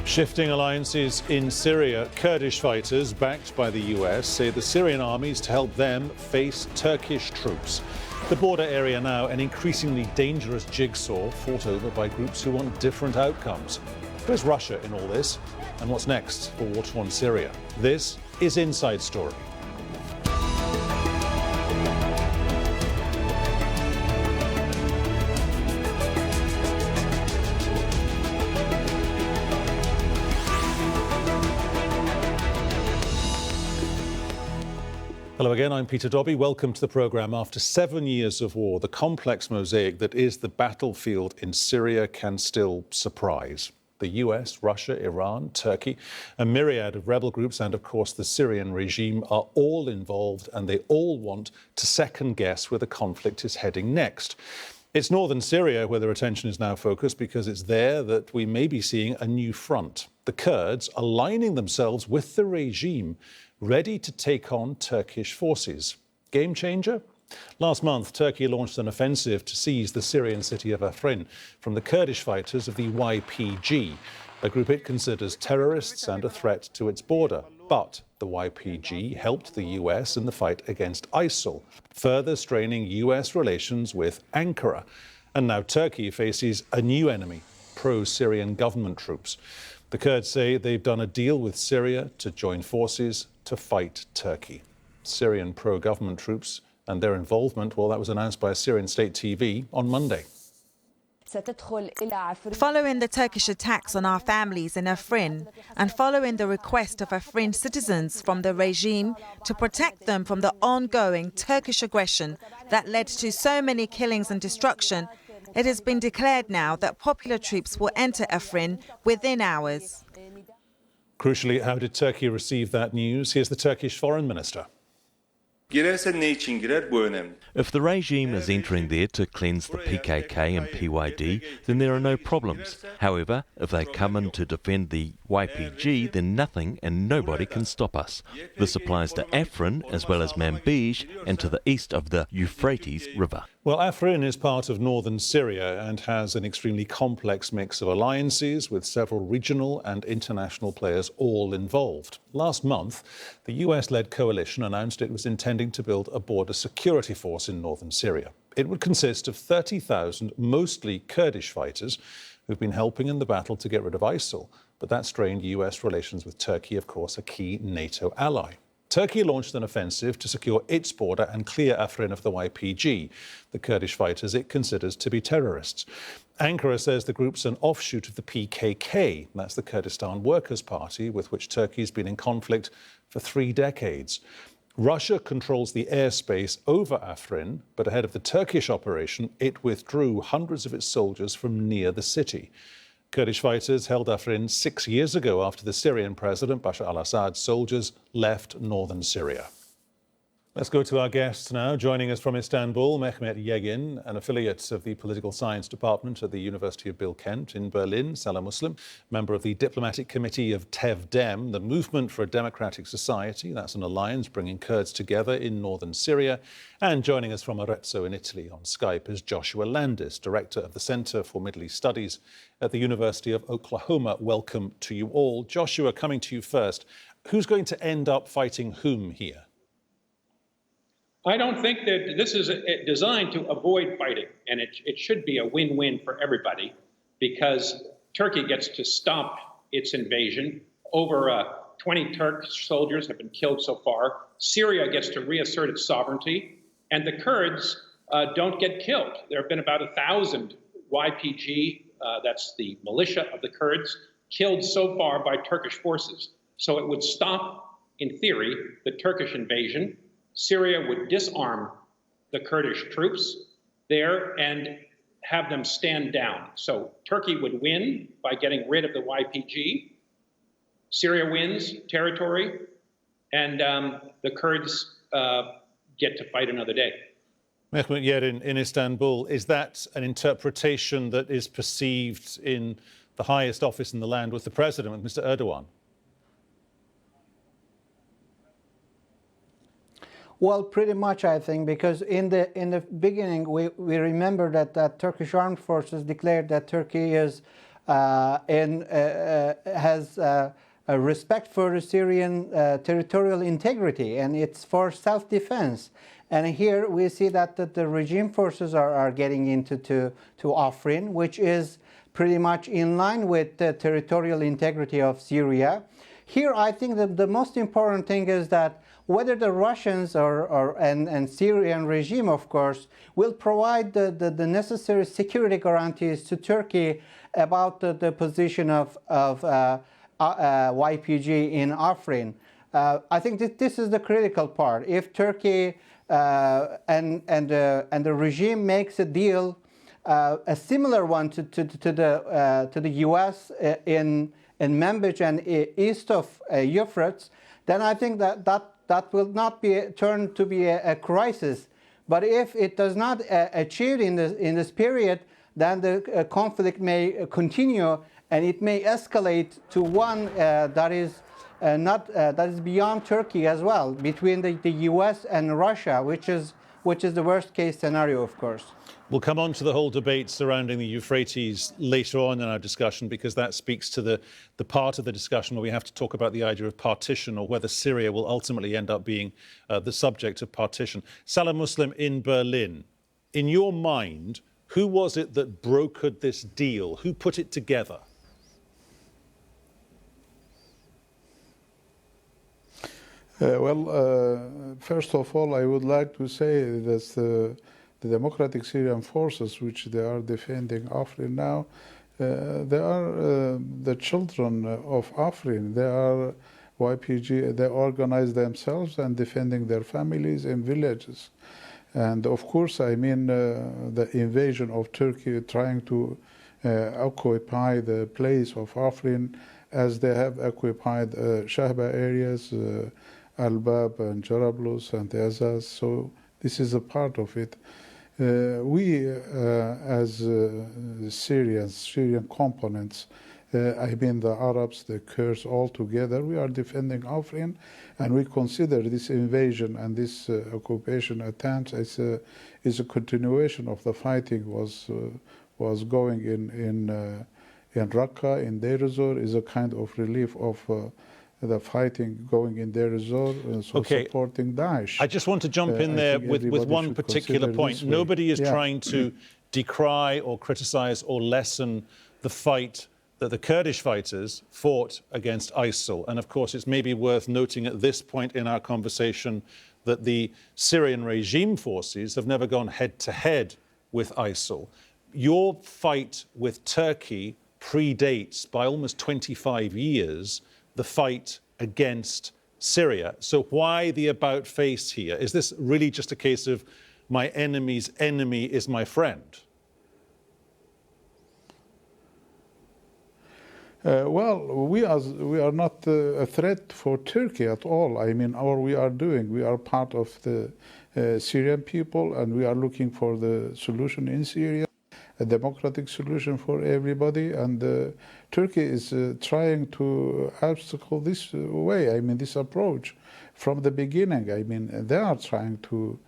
Shifting alliances in Syria, Kurdish fighters backed by the US say the Syrian armies to help them face Turkish troops. The border area now an increasingly dangerous jigsaw fought over by groups who want different outcomes. Where's Russia in all this? And what's next for war-torn Syria? This is Inside Story. Hello again, I'm Peter Dobby. Welcome to the programme. After 7 years of war, the complex mosaic that is the battlefield in Syria can still surprise. The US, Russia, Iran, Turkey, a myriad of rebel groups and, of course, the Syrian regime are all involved, and they all want to second-guess where the conflict is heading next. It's northern Syria where their attention is now focused, because it's there that we may be seeing a new front. The Kurds aligning themselves with the regime, ready to take on Turkish forces. Game changer? Last month, Turkey launched an offensive to seize the Syrian city of Afrin from the Kurdish fighters of the YPG, a group it considers terrorists and a threat to its border. But the YPG helped the US in the fight against ISIL, further straining US relations with Ankara. And now Turkey faces a new enemy, pro-Syrian government troops. The Kurds say they've done a deal with Syria to join forces to fight Turkey. Syrian pro-government troops and their involvement, well, that was announced by Syrian state TV on Monday. Following the Turkish attacks on our families in Afrin, and following the request of Afrin citizens from the regime to protect them from the ongoing Turkish aggression that led to so many killings and destruction, it has been declared now that popular troops will enter Afrin within hours. Crucially, how did Turkey receive that news? Here's the Turkish foreign minister. If the regime is entering there to cleanse the PKK and PYD, then there are no problems. However, if they come in to defend the YPG, then nothing and nobody can stop us. This applies to Afrin as well as Manbij and to the east of the Euphrates River. Well, Afrin is part of northern Syria and has an extremely complex mix of alliances with several regional and international players all involved. Last month, the US-led coalition announced it was intending to build a border security force in northern Syria. It would consist of 30,000 mostly Kurdish fighters who've been helping in the battle to get rid of ISIL. But that strained US relations with Turkey, of course, a key NATO ally. Turkey launched an offensive to secure its border and clear Afrin of the YPG, the Kurdish fighters it considers to be terrorists. Ankara says the group's an offshoot of the PKK, that's the Kurdistan Workers' Party, with which Turkey's been in conflict for 3 decades. Russia controls the airspace over Afrin, but ahead of the Turkish operation, it withdrew hundreds of its soldiers from near the city. Kurdish fighters held Afrin 6 years ago after the Syrian president, Bashar al-Assad's soldiers, left northern Syria. Let's go to our guests now. Joining us from Istanbul, Mehmet Yegin, an affiliate of the Political Science Department at the University of Bilkent in Berlin, Salah Muslim, member of the Diplomatic Committee of TEV-DEM, the Movement for a Democratic Society. That's an alliance bringing Kurds together in northern Syria. And joining us from Arezzo in Italy on Skype is Joshua Landis, director of the Center for Middle East Studies at the University of Oklahoma. Welcome to you all. Joshua, coming to you first. Who's going to end up fighting whom here? I don't think that this is designed to avoid fighting, and it should be a win-win for everybody, because Turkey gets to stop its invasion. Over 20 Turkish soldiers have been killed so far. Syria gets to reassert its sovereignty, and the Kurds don't get killed. There have been about 1,000 YPG, that's the militia of the Kurds, killed so far by Turkish forces. So it would stop, in theory, the Turkish invasion. Syria would disarm the Kurdish troops there and have them stand down. So Turkey would win by getting rid of the YPG. Syria wins territory, and the Kurds get to fight another day. Mehmet Yegin in Istanbul, is that an interpretation that is perceived in the highest office in the land with the president, with Mr. Erdogan? Well, pretty much, I think, because in the beginning, we remember that Turkish armed forces declared that Turkey is and has a respect for Syrian territorial integrity, and it's for self-defense. And here we see that the regime forces are getting into Afrin, which is pretty much in line with the territorial integrity of Syria. Here, I think that the most important thing is that whether the Russians and Syrian regime, of course, will provide the necessary security guarantees to Turkey about the position of YPG in Afrin. I think that this is the critical part. If Turkey and the regime makes a deal, a similar one to the U.S. in Manbij and east of Euphrates, then I think that will not be turned to be a crisis. But if it does not achieve in this period, then the conflict may continue, and it may escalate to one that is beyond Turkey as well, between the U.S. and Russia, which is the worst case scenario, of course. We'll come on to the whole debate surrounding the Euphrates later on in our discussion, because that speaks to the part of the discussion where we have to talk about the idea of partition, or whether Syria will ultimately end up being the subject of partition. Salah Muslim in Berlin, in your mind, who was it that brokered this deal? Who put it together? First of all, I would like to say that the Democratic Syrian forces, which they are defending Afrin now, they are the children of Afrin. They are YPG. They organize themselves and defending their families in villages. And of course, I mean, the invasion of Turkey trying to occupy the place of Afrin, as they have occupied Shahba areas, Al-Bab and Jarablus and Azaz. So this is a part of it. We, as Syrian components, I mean the Arabs, the Kurds, all together, we are defending Afrin, and we consider this invasion and this occupation attempt as a continuation of the fighting was going in Raqqa, in Deir ez-Zor, is a kind of relief of the fighting going in Deir ez-Zor, supporting Daesh. I just want to jump in there with one particular point. Nobody is trying to decry or criticize or lessen the fight that the Kurdish fighters fought against ISIL. And of course, it's maybe worth noting at this point in our conversation that the Syrian regime forces have never gone head-to-head with ISIL. Your fight with Turkey predates by almost 25 years the fight against Syria. So why the about face here? Is this really just a case of my enemy's enemy is my friend? We are not a threat for Turkey at all. I mean, we are part of the Syrian people, and we are looking for the solution in Syria, a democratic solution for everybody. And Turkey is trying to obstacle this way, I mean, this approach from the beginning. I mean, they are trying to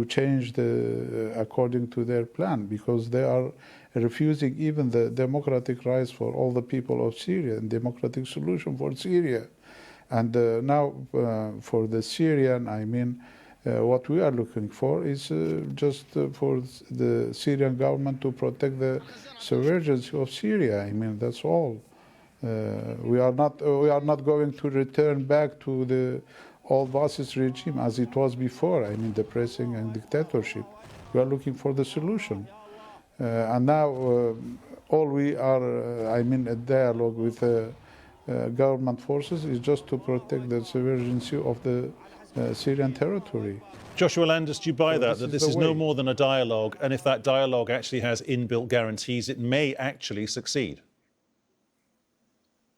change according to their plan, because they are refusing even the democratic rights for all the people of Syria and democratic solution for Syria. And now for the Syrian, I mean, what we are looking for is just for the Syrian government to protect the sovereignty of Syria. I mean, that's all. We are not going to return back to the old Basis regime as it was before. I mean, depressing and dictatorship. We are looking for the solution. And now all we are, I mean, a dialogue with government forces is just to protect the sovereignty of the Syrian territory. Joshua Landis, do you buy that this is no more than a dialogue, and if that dialogue actually has inbuilt guarantees, it may actually succeed?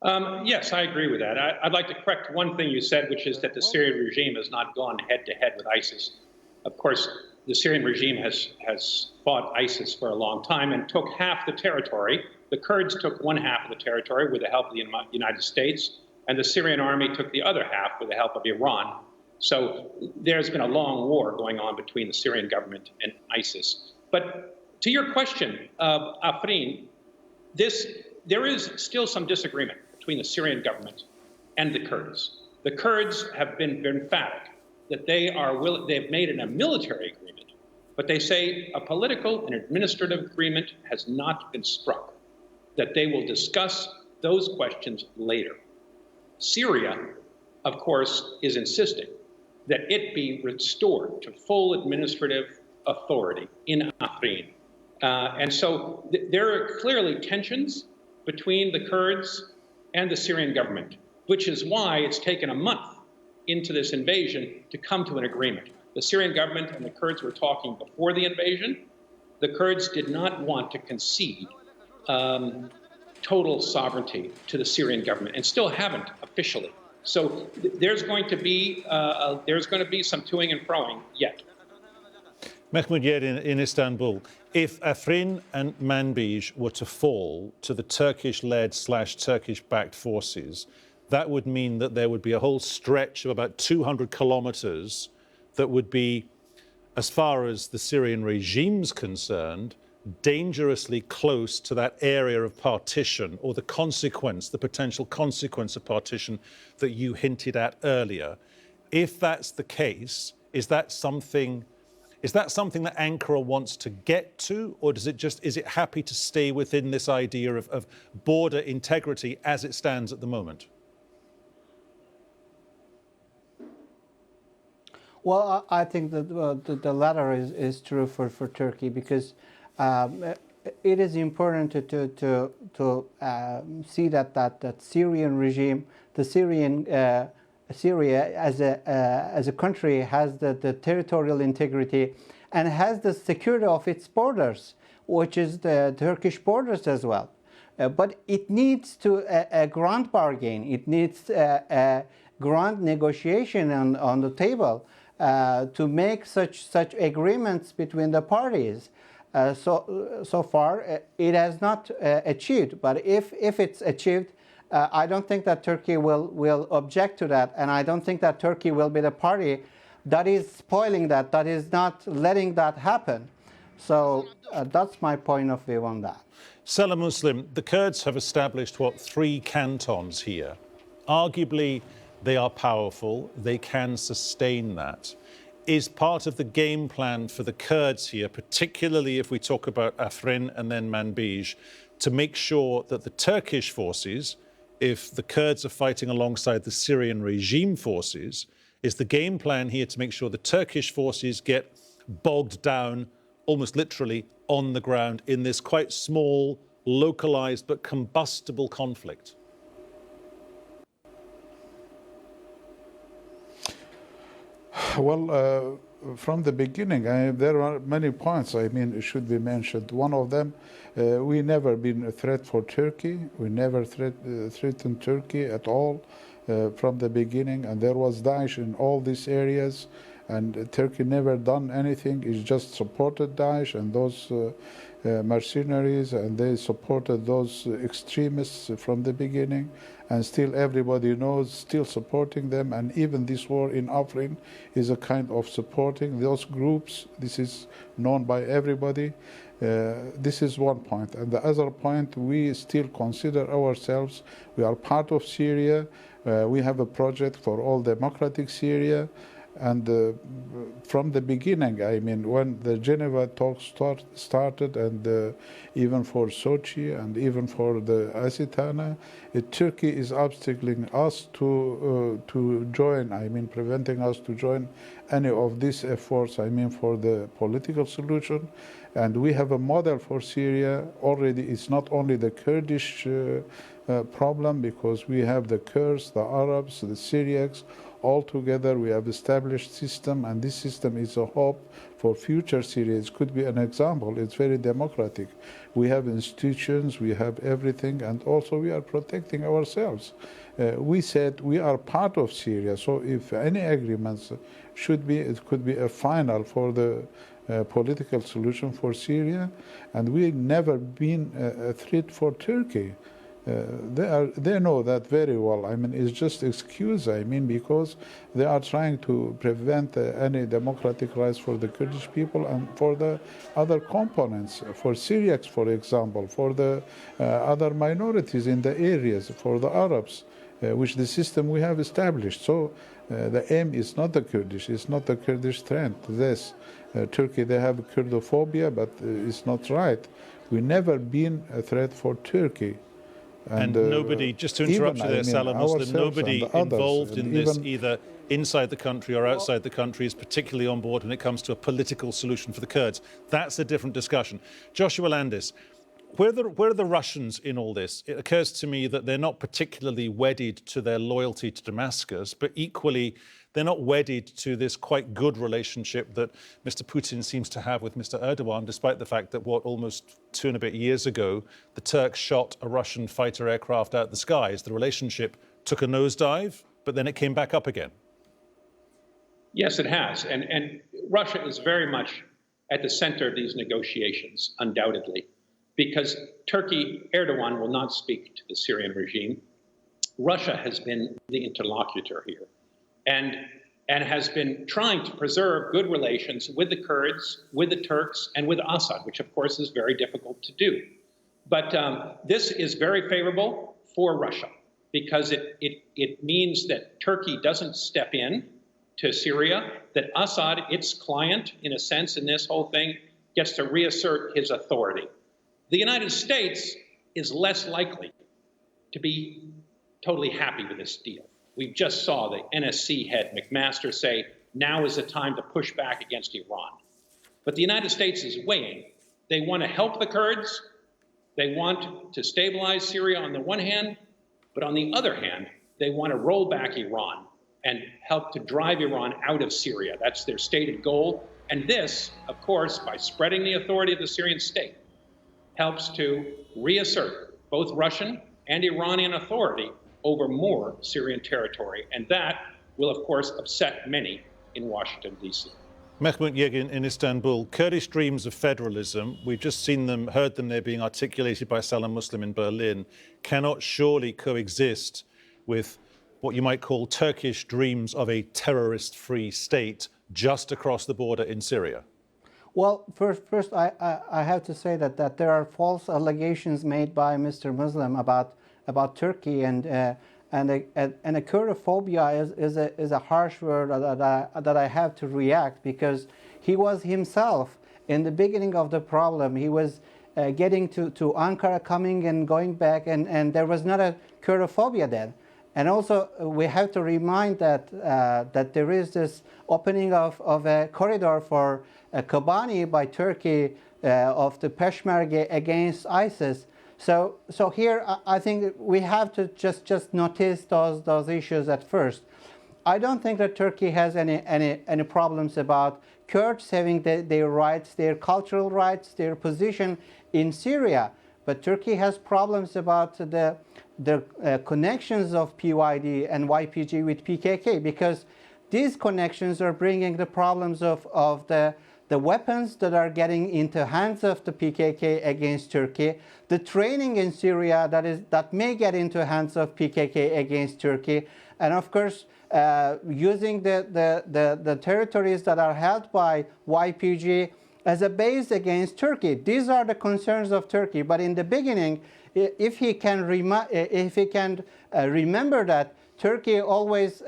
Yes, I agree with that. I'd like to correct one thing you said, which is that the Syrian regime has not gone head-to-head with ISIS. Of course, the Syrian regime has fought ISIS for a long time and took half the territory. The Kurds took one half of the territory with the help of the United States, and the Syrian army took the other half with the help of Iran. So there's been a long war going on between the Syrian government and ISIS. But to your question of Afrin, there is still some disagreement between the Syrian government and the Kurds. The Kurds have been emphatic that they've made a military agreement, but they say a political and administrative agreement has not been struck, that they will discuss those questions later. Syria, of course, is insisting that it be restored to full administrative authority in Afrin. And so there are clearly tensions between the Kurds and the Syrian government, which is why it's taken a month into this invasion to come to an agreement. The Syrian government and the Kurds were talking before the invasion. The Kurds did not want to concede total sovereignty to the Syrian government, and still haven't officially. So there's going to be some toing and froing yet. Mehmoud Yer in Istanbul, if Afrin and Manbij were to fall to the Turkish-led / Turkish-backed forces, that would mean that there would be a whole stretch of about 200 kilometers that would be, as far as the Syrian regime's concerned, dangerously close to that area of partition, or the potential consequence of partition that you hinted at earlier. If that's the case, is that something that Ankara wants to get to, or is it happy to stay within this idea of border integrity as it stands at the moment? Well, I think that the latter is true for Turkey, because it is important to see that Syrian regime, Syria as a country has the territorial integrity and has the security of its borders, which is the Turkish borders as well. But it needs a ground bargain. It needs a ground negotiation on the table to make such agreements between the parties. So far, it has not achieved. But if it's achieved, I don't think that Turkey will object to that, and I don't think that Turkey will be the party that is spoiling that is not letting that happen. So that's my point of view on that. Salah Muslim, the Kurds have established, 3 cantons here. Arguably, they are powerful. They can sustain that. Is part of the game plan for the Kurds here, particularly if we talk about Afrin and then Manbij, to make sure that the Turkish forces, if the Kurds are fighting alongside the Syrian regime forces, is the game plan here to make sure the Turkish forces get bogged down, almost literally, on the ground in this quite small, localized but combustible conflict? Well, from the beginning, there are many points, it should be mentioned. One of them, we never been a threat for Turkey. We never threatened Turkey at all from the beginning. And there was Daesh in all these areas. And Turkey never done anything. It just supported Daesh and those mercenaries, and they supported those extremists from the beginning, and still everybody knows, still supporting them. And even this war in Afrin is a kind of supporting those groups. This is known by everybody. This is one point. And the other point, we still consider ourselves, we are part of Syria. We have a project for all democratic Syria. And from the beginning, when the Geneva talks started, and even for Sochi and even for the Asitana, Turkey is obstacling us to join, preventing us to join any of these efforts, for the political solution. And we have a model for Syria already. It's not only the Kurdish problem, because we have the Kurds, the Arabs, the Syriacs. All together, we have established system, and this system is a hope for future Syria. It could be an example. It's very democratic. We have institutions, we have everything, and also we are protecting ourselves. We said we are part of Syria, so if any agreements should be, it could be a final for the political solution for Syria, and we never been a threat for Turkey. They know that very well. I mean, it's just excuse. I mean, because they are trying to prevent any democratic rights for the Kurdish people and for the other components, for Syriacs, for example, for the other minorities in the areas, for the Arabs, which the system we have established. So the aim is not the Kurdish, it's not the Kurdish trend. This Turkey, they have Kurdophobia, but it's not right. We've never been a threat for Turkey. And nobody, just to interrupt you there, Salah Muslim, nobody involved in this, either inside the country or outside the country, is particularly on board when it comes to a political solution for the Kurds. That's a different discussion. Joshua Landis, where are the Russians in all this? It occurs to me that they're not particularly wedded to their loyalty to Damascus, but equally they're not wedded to this quite good relationship that Mr. Putin seems to have with Mr. Erdogan, despite the fact that, almost 2 and a bit years ago, the Turks shot a Russian fighter aircraft out the skies. The relationship took a nosedive, but then it came back up again. Yes, it has. And Russia is very much at the center of these negotiations, undoubtedly, because Erdogan will not speak to the Syrian regime. Russia has been the interlocutor here and has been trying to preserve good relations with the Kurds, with the Turks, and with Assad, which of course is very difficult to do. But this is very favorable for Russia because it means that Turkey doesn't step in to Syria, that Assad, its client, in a sense, in this whole thing, gets to reassert his authority. The United States is less likely to be totally happy with this deal. We just saw the NSC head, McMaster, say, now is the time to push back against Iran. But the United States is weighing. They want to help the Kurds. They want to stabilize Syria on the one hand, but on the other hand, they want to roll back Iran and help to drive Iran out of Syria. That's their stated goal. And this, of course, by spreading the authority of the Syrian state, helps to reassert both Russian and Iranian authority over more Syrian territory. And that will, of course, upset many in Washington, D.C. Mehmet Yegin in Istanbul. Kurdish dreams of federalism, we've just seen them, heard them, they're being articulated by Salah Muslim in Berlin, cannot surely coexist with what you might call Turkish dreams of a terrorist-free state just across the border in Syria. Well, first, I have to say that there are false allegations made by Mr. Muslim about Turkey, and a Kurdophobia is a harsh word that I have to react, because he was himself in the beginning of the problem. He was getting to Ankara, coming and going back, and there was not a Kurdophobia then. And also, we have to remind that there is this opening of a corridor for Kobani by Turkey of the Peshmerga against ISIS. So here I think we have to just notice those issues at first. I don't think that Turkey has any problems about Kurds having their rights, their cultural rights, their position in Syria. But Turkey has problems about the connections of PYD and YPG with PKK, because these connections are bringing the problems of the weapons that are getting into hands of the PKK against Turkey, the training in Syria that may get into hands of PKK against Turkey, and of course using the territories that are held by YPG as a base against Turkey. These are the concerns of Turkey. But in the beginning, if he can remember that Turkey always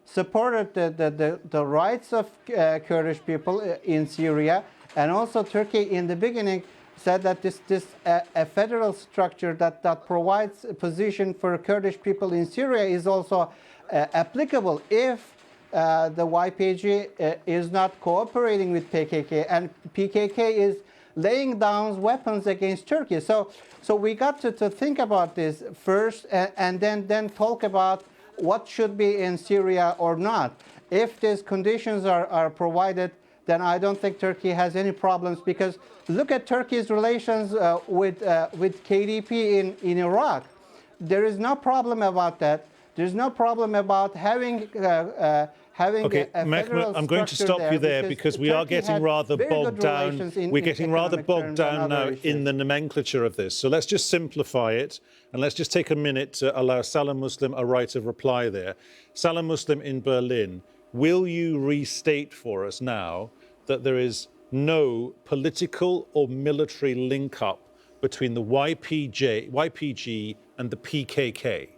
supported the rights of Kurdish people in Syria, and also Turkey in the beginning said that this a federal structure that provides a position for Kurdish people in Syria is also applicable if the YPG is not cooperating with PKK, and PKK is laying down weapons against Turkey. So we got to think about this first, and then talk about what should be in Syria or not. If these conditions are provided, then I don't think Turkey has any problems, because look at Turkey's relations with KDP in Iraq. There is no problem about that. There's no problem about having having Okay, a federal Mehmet, I'm going to structure stop you there because we are Turkey getting had rather very good bogged down. relations in We're getting rather economic bogged terms on down other now issues. in the nomenclature of this. So let's just simplify it and let's just take a minute to allow Salam Muslim a right of reply there. Salam Muslim in Berlin, will you restate for us now that there is no political or military link-up between the YPG and the PKK?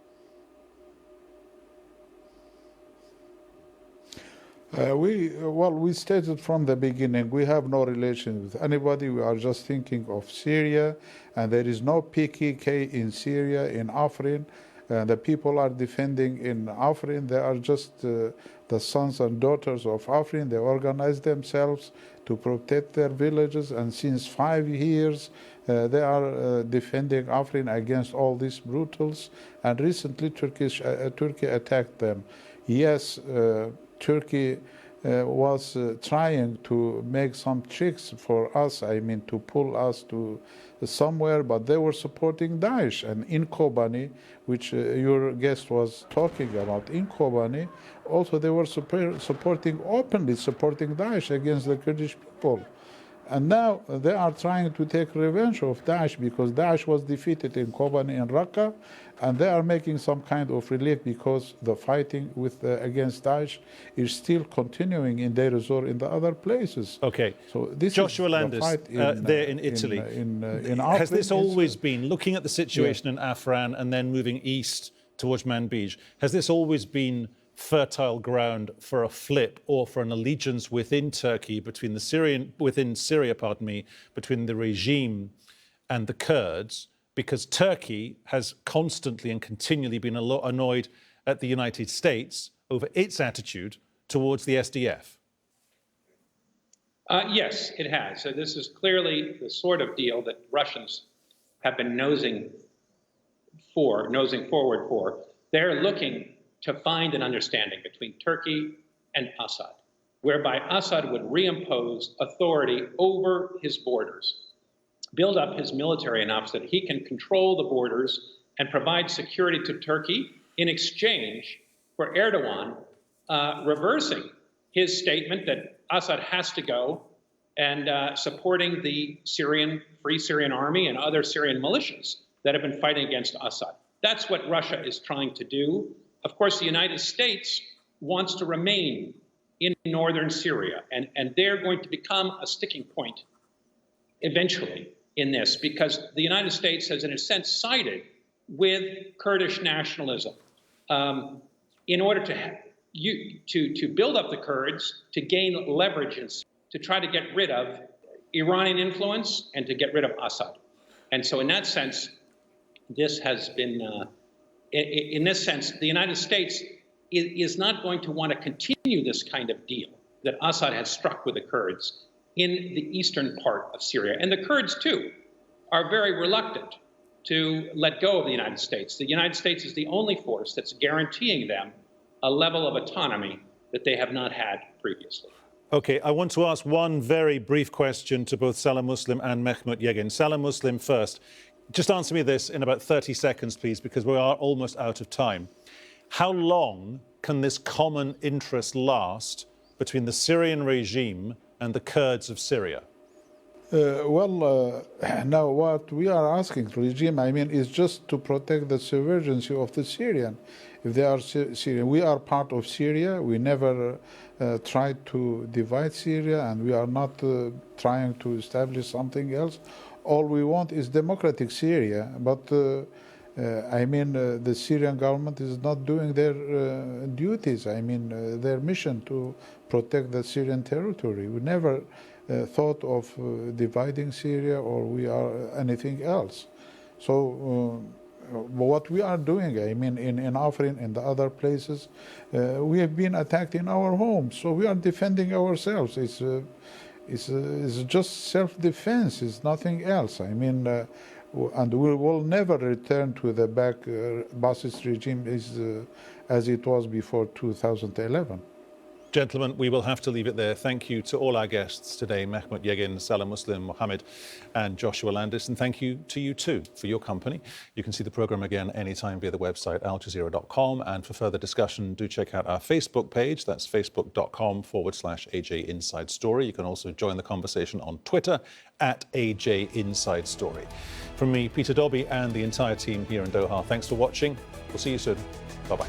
We stated from the beginning, we have no relation with anybody. We are just thinking of Syria, and there is no PKK in Syria, in Afrin. The people are defending in Afrin. They are just the sons and daughters of Afrin. They organize themselves to protect their villages, and since 5 years, they are defending Afrin against all these brutals. And recently, Turkey attacked them. Yes, Turkey was trying to make some tricks for us, I mean, to pull us to somewhere, but they were supporting Daesh. And in Kobani, which your guest was talking about, in Kobani, also they were openly supporting Daesh against the Kurdish people. And now they are trying to take revenge of Daesh because Daesh was defeated in Kobani and Raqqa, and they are making some kind of relief because the fighting against Daesh is still continuing in Deir ez-Zor in the other places. Okay. So this Joshua is the Landis, fight there in Italy. Has this always been, looking at the situation in Afrin and then moving east towards Manbij, has this always been fertile ground for a flip or for an allegiance within Turkey between within Syria, between the regime and the Kurds, because Turkey has constantly and continually been annoyed at the United States over its attitude towards the SDF? Yes, it has. So this is clearly the sort of deal that Russians have been nosing forward for. They're looking to find an understanding between Turkey and Assad, whereby Assad would reimpose authority over his borders, build up his military enough so that he can control the borders and provide security to Turkey in exchange for Erdogan reversing his statement that Assad has to go and supporting the Free Syrian Army and other Syrian militias that have been fighting against Assad. That's what Russia is trying to do. Of course, the United States wants to remain in northern Syria, and they're going to become a sticking point eventually in this, because the United States has, in a sense, sided with Kurdish nationalism in order to build up the Kurds, to gain leverage, and to try to get rid of Iranian influence and to get rid of Assad. And so in that sense, this has been, in this sense, the United States is not going to want to continue this kind of deal that Assad has struck with the Kurds in the eastern part of Syria. And the Kurds, too, are very reluctant to let go of the United States. The United States is the only force that's guaranteeing them a level of autonomy that they have not had previously. Okay, I want to ask one very brief question to both Salam Muslim and Mehmet Yegin. Salam Muslim first. Just answer me this in about 30 seconds, please, because we are almost out of time. How long can this common interest last between the Syrian regime and the Kurds of Syria? Now what we are asking the regime, I mean, is just to protect the sovereignty of the Syrian. If they are Syrian, we are part of Syria. We never tried to divide Syria, and we are not trying to establish something else. All we want is democratic Syria, but I mean, the Syrian government is not doing their duties. I mean, their mission to protect the Syrian territory. We never thought of dividing Syria or we are anything else. So what we are doing, I mean, in Afrin and the other places, we have been attacked in our homes. So we are defending ourselves. It's just self-defense. It's nothing else. I mean, and we will never return to the Bashist regime as it was before 2011. Gentlemen, we will have to leave it there. Thank you to all our guests today, Mehmet Yegin, Salah Muslim, Mohammed and Joshua Landis. And thank you to you too for your company. You can see the programme again anytime via the website aljazeera.com. And for further discussion, do check out our Facebook page. That's facebook.com/AJ Inside Story. You can also join the conversation on Twitter @AJ Inside Story. From me, Peter Dobby, and the entire team here in Doha, thanks for watching. We'll see you soon. Bye-bye.